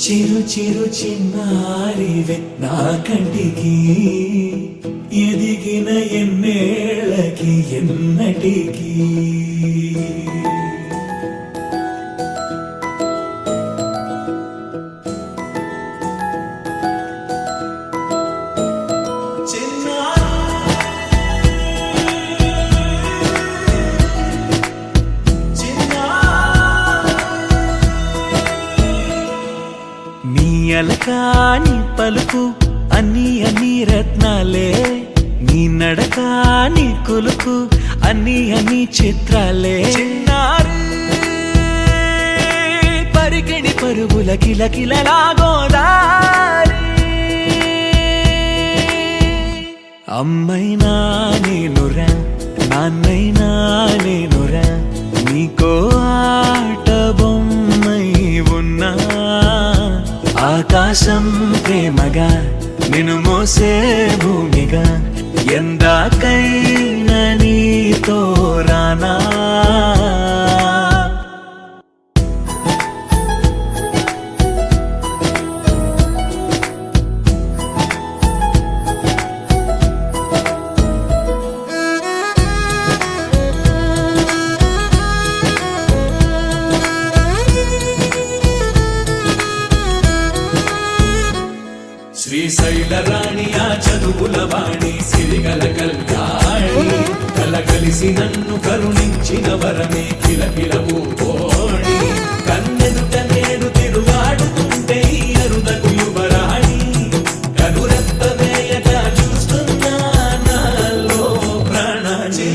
చిరు చిరు చిన్నారివే నా కంటికి ఎదిగిన ఎన్నేళ్ళకి ఎన్నటికి అలకాని పలుకు అన్ని అన్ని రత్నాలే నీ నడకాని కొలుకు అన్ని అన్ని చిత్రాలే పరికిణి పరుగుల కిలకిలలాగోదారి అమ్మైనా నేనురా నాన్నైనా నేనురా నీకో ఆట బొమ్మై ఉన్నా ఆకాశం ప్రేమగా నిన్ను మోసే భూమిగా ఎందాకైనా నీతో రానా శ్రీశైల రాణి ఆ చదువుల వాణి సిరిగల కళ్యాణి కలగలిసి నన్ను కరుణించిన వరమే కిలకిలవు కోణి కన్నెదుట నేడు తిరుగాడుతుంటే అరుదకు యువరాణి కనురెప్ప వేయగా చూస్తున్నా నాలో ప్రాణాన్ని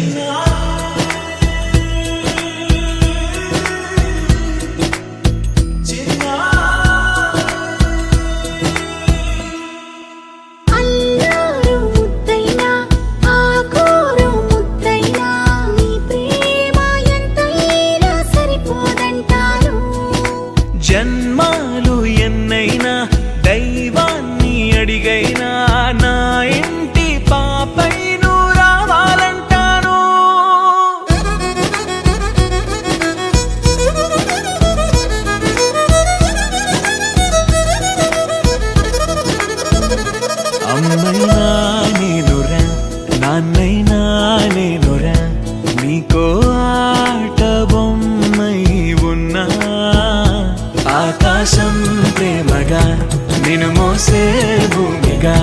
జన్మాలు ఎన్నైనా దైవాన్ని అడిగైనా నా ఇంటి పాపై నువ్వు రావాలంటాను అమ్మైనా నేనురా నాన్నైనా నేనురా నీకో ఆట బొమ్మై ఉన్నా ఆకాశం ప్రేమగా నిన్ను మోసే భూమిగా